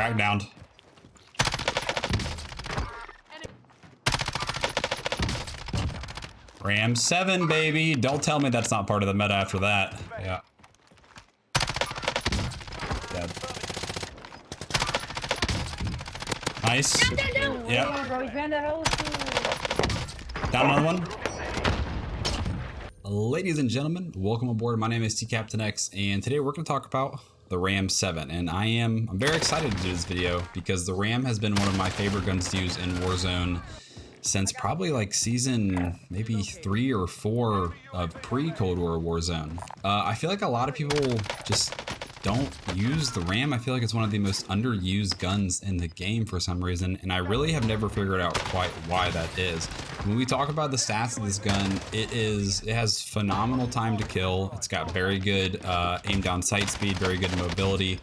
Crackdown. Ram-7, baby. Don't tell me that's not part of the meta after that. Yeah. Dead. Nice. Yep. Down another one. Ladies and gentlemen, welcome aboard. My name is TCaptainX, and today we're going to talk about the Ram-7. And I'm very excited to do this video because the Ram has been one of my favorite guns to use in Warzone since probably like season maybe 3 or 4 of pre-Cold War Warzone. I feel like a lot of people just don't use the Ram. I feel like it's one of the most underused guns in the game for some reason, and I really have never figured out quite why that is. When we talk about the stats of this gun, it has phenomenal time to kill. It's got very good aim down sight speed, very good mobility.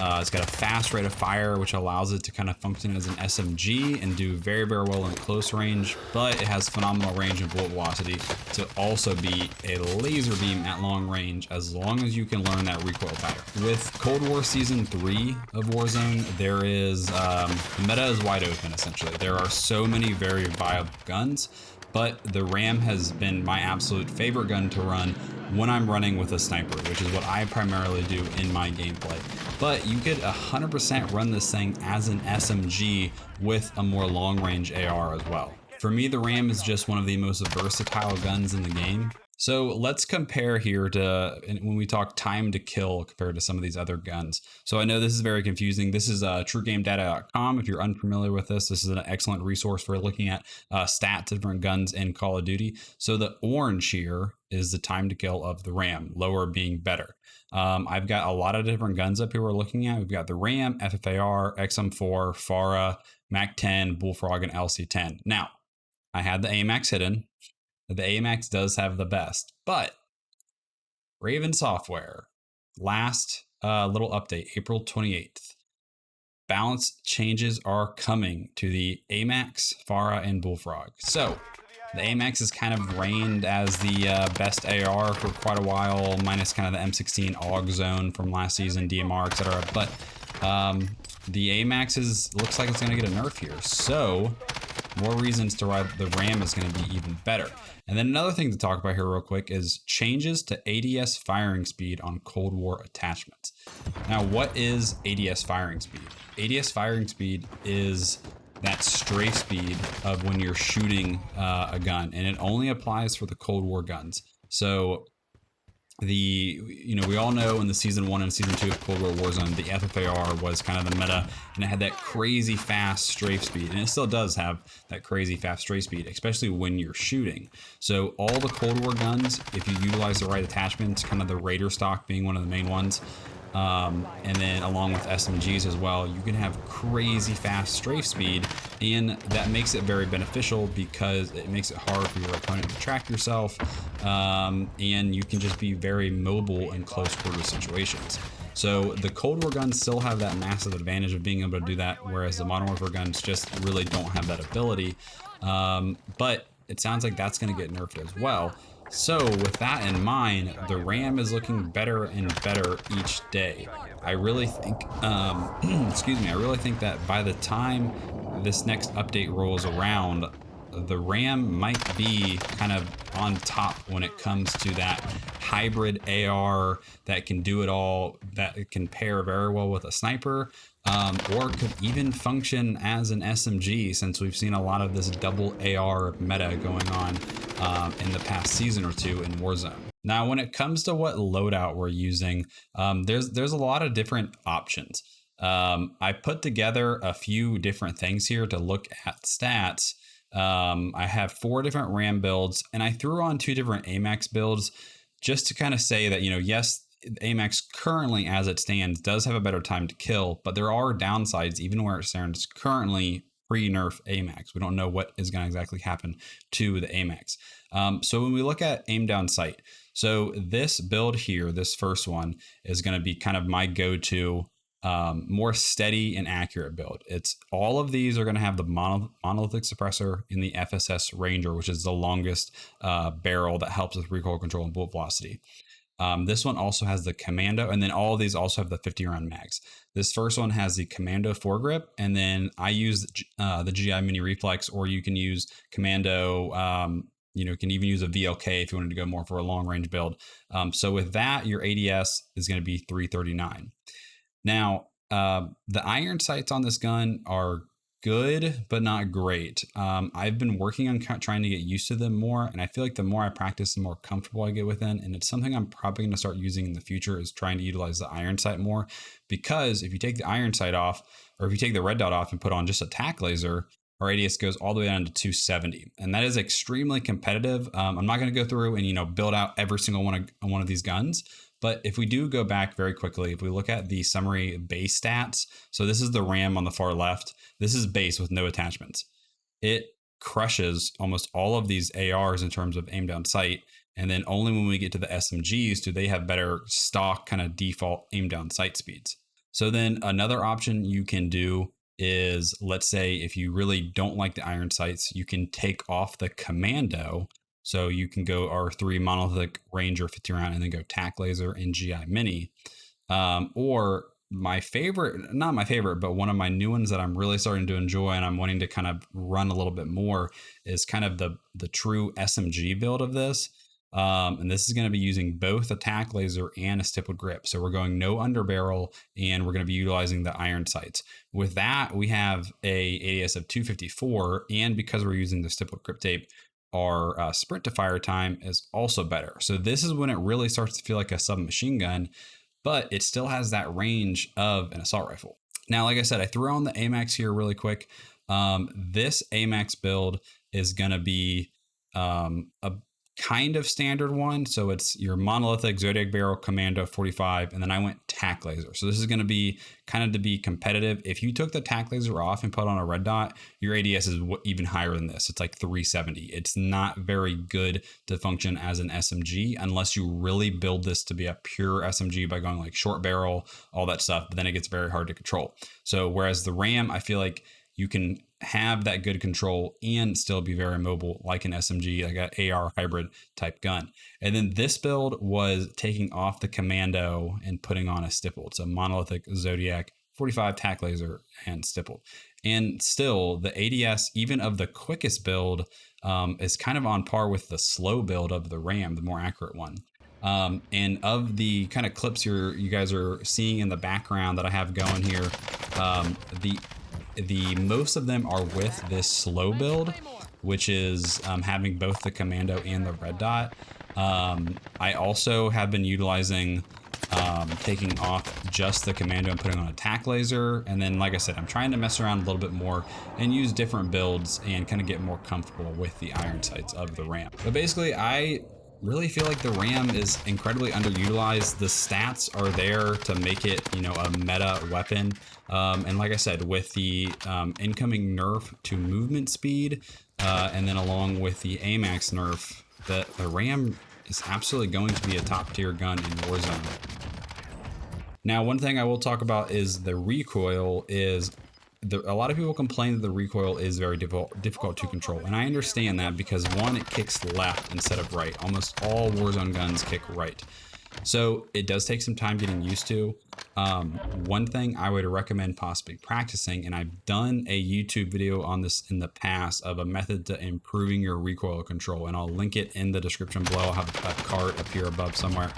It's got a fast rate of fire, which allows it to kind of function as an SMG and do very, very well in close range, but it has phenomenal range and bullet velocity to also be a laser beam at long range as long as you can learn that recoil pattern. With Cold War Season 3 of Warzone, there is, the meta is wide open essentially. There are so many very viable guns, but the Ram has been my absolute favorite gun to run when I'm running with a sniper, which is what I primarily do in my gameplay. But you could 100% run this thing as an SMG with a more long-range AR as well. For me, the Ram is just one of the most versatile guns in the game. So let's compare here to when we talk time to kill compared to some of these other guns. So I know this is very confusing. This is truegamedata.com. If you're unfamiliar with this is an excellent resource for looking at stats of different guns in Call of Duty. So the orange here is the time to kill of the Ram, lower being better. I've got a lot of different guns up here we're looking at. We've got the Ram, FFAR, XM4, FARA, MAC-10, Bullfrog, and LC-10. Now, I had the AMAX hidden. The AMAX does have the best, but Raven Software, last little update, April 28th. Balance changes are coming to the AMAX, FARA, and Bullfrog. So the AMAX is kind of reigned as the best AR for quite a while, minus kind of the M16 AUG zone from last season, DMR, etc. But the AMAX looks like it's going to get a nerf here. So more reasons to why the Ram is going to be even better. And then another thing to talk about here real quick is changes to ADS firing speed on Cold War attachments. Now, what is ADS firing speed? ADS firing speed is that strafe speed of when you're shooting a gun, and it only applies for the Cold War guns. So we all know in the season 1 and season 2 of Cold War Warzone, the FFAR was kind of the meta, and it had that crazy fast strafe speed, and it still does have that crazy fast strafe speed, especially when you're shooting. So all the Cold War guns, if you utilize the right attachments, kind of the Raider stock being one of the main ones, and then along with SMGs as well, you can have crazy fast strafe speed, and that makes it very beneficial because it makes it hard for your opponent to track yourself, and you can just be very mobile in close quarter situations. So the Cold War guns still have that massive advantage of being able to do that, whereas the Modern Warfare guns just really don't have that ability. But it sounds like that's going to get nerfed as well. So with that in mind, the Ram is looking better and better each day. I really think, excuse me, I really think that by the time this next update rolls around, the Ram might be kind of on top when it comes to that hybrid AR that can do it all, that it can pair very well with a sniper, or could even function as an SMG, since we've seen a lot of this double AR meta going on in the past season or two in Warzone. Now, when it comes to what loadout we're using, there's a lot of different options. I put together a few different things here to look at stats. I have 4 different Ram builds, and I threw on 2 different AMAX builds just to kind of say that, yes, AMAX currently as it stands does have a better time to kill, but there are downsides even where it stands currently pre-nerf AMAX. We don't know what is going to exactly happen to the AMAX. So when we look at aim down sight, so this build here, this first one, is going to be kind of my go-to more steady and accurate build. It's all of these are going to have the monolithic suppressor in the FSS Ranger, which is the longest barrel that helps with recoil control and bullet velocity. This one also has the commando, and then all of these also have the 50 round mags. This first one has the commando foregrip, and then I use the GI mini reflex, or you can use commando. You can even use a VLK if you wanted to go more for a long range build. So with that, your ADS is going to be 339. Now, the iron sights on this gun are good, but not great. I've been working on trying to get used to them more, and I feel like the more I practice, the more comfortable I get with them. And it's something I'm probably going to start using in the future, is trying to utilize the iron sight more. Because if you take the iron sight off, or if you take the red dot off and put on just a tack laser, our ADS goes all the way down to 270, and that is extremely competitive. I'm not going to go through and build out every single one of these guns. But if we do go back very quickly, if we look at the summary base stats, so this is the RAM on the far left. This is base with no attachments. It crushes almost all of these ARs in terms of aim down sight. And then only when we get to the SMGs do they have better stock kind of default aim down sight speeds. So then another option you can do is, let's say if you really don't like the iron sights, you can take off the commando. So you can go R3 monolithic ranger 50 round and then go tack laser and GI mini. Or my favorite, not my favorite, but one of my new ones that I'm really starting to enjoy and I'm wanting to kind of run a little bit more is kind of the true SMG build of this. And this is going to be using both a tack laser and a stippled grip. So we're going no underbarrel, and we're going to be utilizing the iron sights. With that, we have a ADS of 254, and because we're using the stippled grip tape, our sprint to fire time is also better. So this is when it really starts to feel like a submachine gun, but it still has that range of an assault rifle. Now, like I said, I threw on the AMAX here really quick. This AMAX build is going to be a kind of standard one. So it's your monolithic Zodiac barrel commando 45, and then I went tack laser. So this is going to be kind of to be competitive. If you took the tack laser off and put on a red dot, your ADS is even higher than this. It's like 370. It's not very good to function as an SMG unless you really build this to be a pure SMG by going like short barrel, all that stuff. But then it gets very hard to control. So whereas the RAM, I feel like you can have that good control and still be very mobile like an SMG, like an AR hybrid type gun. And then this build was taking off the commando and putting on a stippled. It's a monolithic Zodiac 45 tack laser and stippled. And still the ADS, even of the quickest build, is kind of on par with the slow build of the RAM, the more accurate one. And of the kind of clips you guys are seeing in the background that I have going here, the most of them are with this slow build, which is having both the commando and the red dot. I also have been utilizing taking off just the commando and putting on a tack laser. And then, like I said, I'm trying to mess around a little bit more and use different builds and kind of get more comfortable with the iron sights of the RAM. But basically, I really feel like the RAM is incredibly underutilized. The stats are there to make it, a meta weapon. And like I said, with the incoming nerf to movement speed, and then along with the AMAX nerf, the RAM is absolutely going to be a top tier gun in Warzone. Now, one thing I will talk about is the recoil is a lot of people complain that the recoil is very difficult to control, and I understand that because one, it kicks left instead of right. Almost all Warzone guns kick right, so it does take some time getting used to. One thing I would recommend possibly practicing, and I've done a YouTube video on this in the past of a method to improving your recoil control, and I'll link it in the description below. I'll have a card up here above somewhere.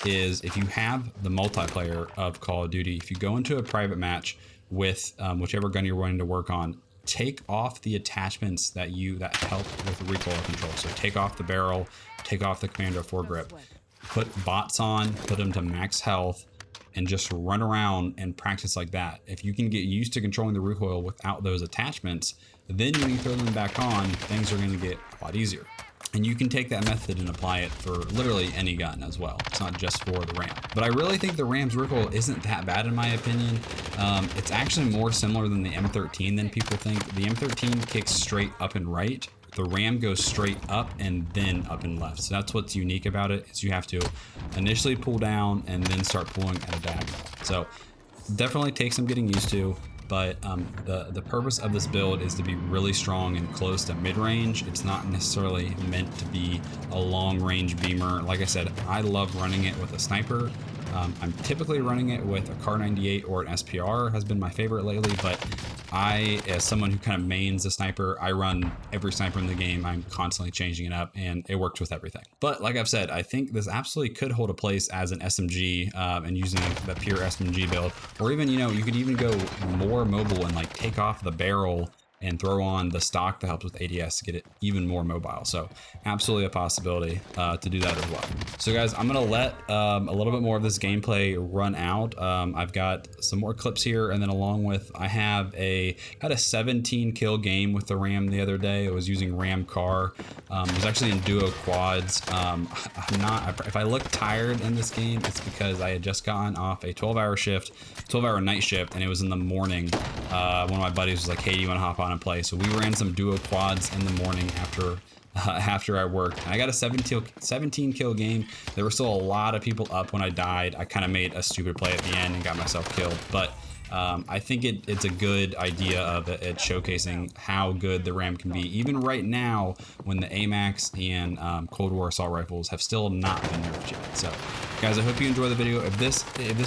Is if you have the multiplayer of Call of Duty, if you go into a private match with whichever gun you're wanting to work on, take off the attachments that help with recoil control. So take off the barrel, take off the commando foregrip, put bots on, put them to max health, and just run around and practice like that. If you can get used to controlling the recoil without those attachments, then when you throw them back on, things are going to get a lot easier. And you can take that method and apply it for literally any gun as well. It's not just for the RAM. But I really think the RAM's recoil isn't that bad in my opinion. It's actually more similar than the M13 than people think. The M13 kicks straight up and right. The RAM goes straight up and then up and left. So that's what's unique about it, is you have to initially pull down and then start pulling at a diagonal. So definitely takes some getting used to. but the purpose of this build is to be really strong and close to mid-range. It's not necessarily meant to be a long-range beamer. Like I said, I love running it with a sniper. I'm typically running it with a Kar 98 or an SPR has been my favorite lately, but I, as someone who kind of mains a sniper, I run every sniper in the game. I'm constantly changing it up, and it works with everything. But like I've said, I think this absolutely could hold a place as an SMG and using the pure SMG build, or even, you know, you could even go more mobile and like take off the barrel and throw on the stock that helps with ADS to get it even more mobile. So absolutely a possibility to do that as well. So guys, I'm gonna let a little bit more of this gameplay run out. I've got some more clips here, and then along with, I had a 17 kill game with the Ram the other day. I was using Ram Car. It was actually in duo quads. If I look tired in this game, it's because I had just gotten off a 12-hour night shift, and it was in the morning. One of my buddies was like, hey, do you want to hop on and play? So we ran some duo quads in the morning after I worked. And I got a 17 kill game. There were still a lot of people up when I died. I kind of made a stupid play at the end and got myself killed, but I think it's a good idea of it showcasing how good the Ram can be, even right now when the AMAX and Cold War assault rifles have still not been nerfed yet. So guys, I hope you enjoy the video. If this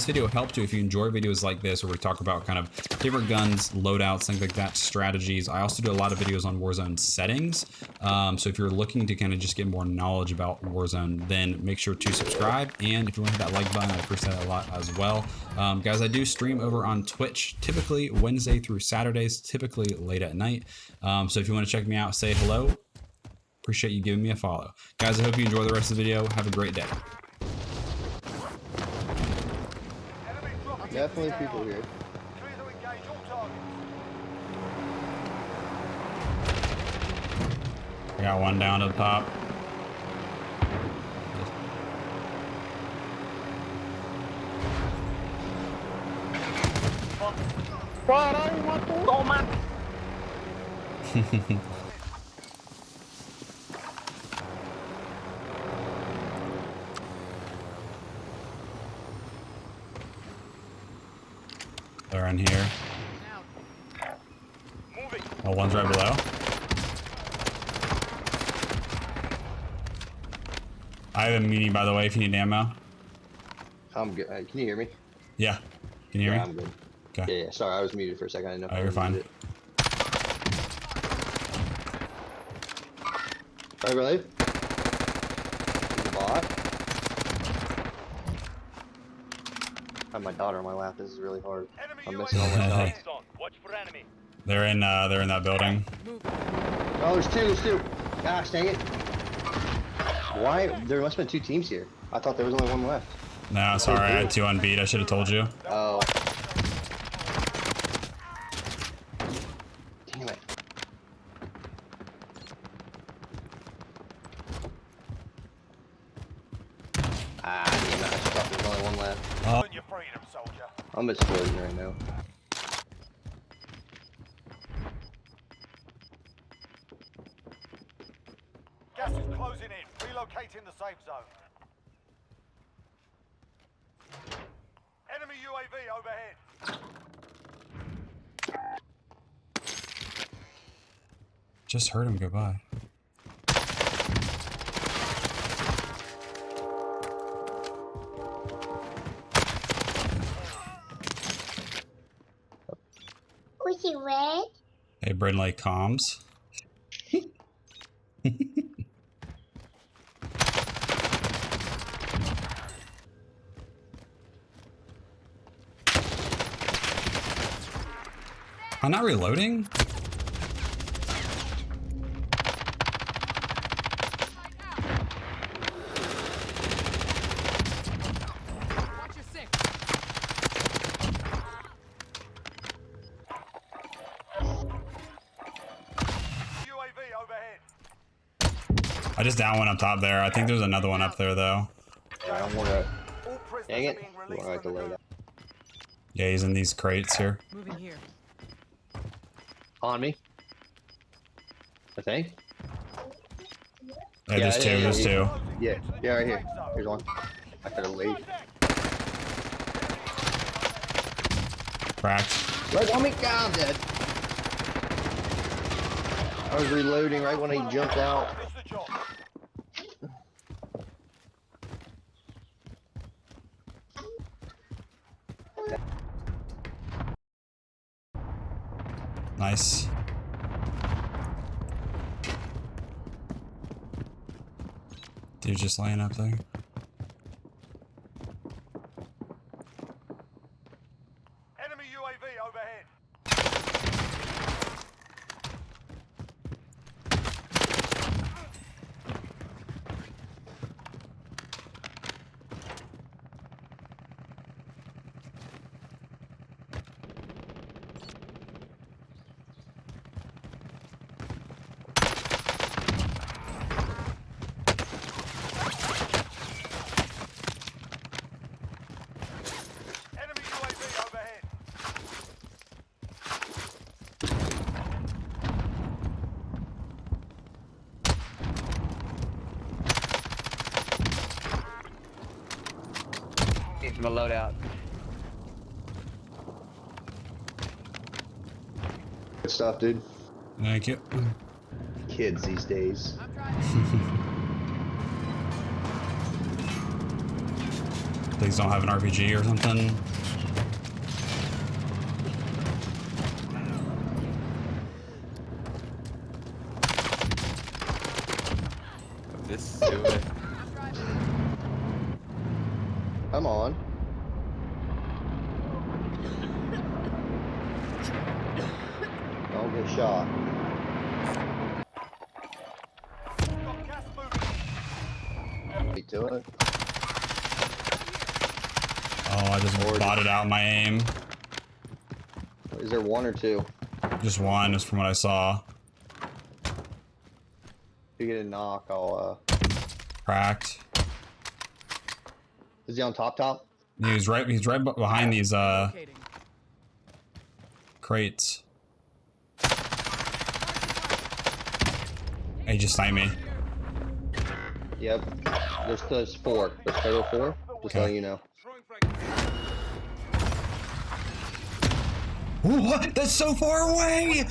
video helped you, if you enjoy videos like this where we talk about kind of favorite guns, loadouts, things like that, strategies, I also do a lot of videos on Warzone settings. So if you're looking to kind of just get more knowledge about Warzone, then make sure to subscribe. And if you want to hit that like button, I appreciate that a lot as well. Guys, I do stream over on Twitch, typically Wednesday through Saturdays, typically late at night. So if you want to check me out, say hello. Appreciate you giving me a follow. Guys, I hope you enjoy the rest of the video. Have a great day. Definitely people here. I got one down to the top. They're in here. Oh, one's right below. I have a mini, by the way, if you need ammo. I'm good. Can you hear me? Yeah. Can you hear me? I'm good. Okay. Yeah, sorry, I was muted for a second. I didn't know if Oh, I you're fine. muted it. Right, brother? The bot. I have my daughter on my lap. This is really hard. I'm missing all my shots. They're in that building. Oh, there's two. Gosh, dang it. Why? There must have been two teams here. I thought there was only one left. No, sorry, I had two unbeat. I should have told you. Oh. Damn it. Ah, damn it. I thought there was only one left. Oh. I'm exploding right now. Gas is closing in. Relocating the safe zone. Enemy UAV overhead. Just heard him go by. Was he red? Hey, Brindley comms. I'm not reloading. UAV overhead. I just down one up top there. I think there's another one up there though. I don't want to. All prisoners Dang are it. being I released like the from the loadout. Yeah, he's in these crates here. Moving here. On me. I think. Yeah, there's two. There's two. Yeah, right here. Here's one. I could have laid. Cracked. Right on me. God, I'm dead. I was reloading right when he jumped out. Finish the job. Nice. Dude just laying up there. Enemy UAV overhead. Enemy UAV overhead. Need from a loadout. Good stuff, dude. Thank you. Kids these days. Please don't have an RPG or something. This do it. Come on. Don't get shot. Got gas moving. Beat to it. Oh, I just botted out my aim. Is there one or two? Just one is from what I saw. If you get a knock, I'll Cracked. Is he on top? He's right behind these crates. He just sniped me. Yep. There's four. There's total four. Just letting you know. What? That's so far away!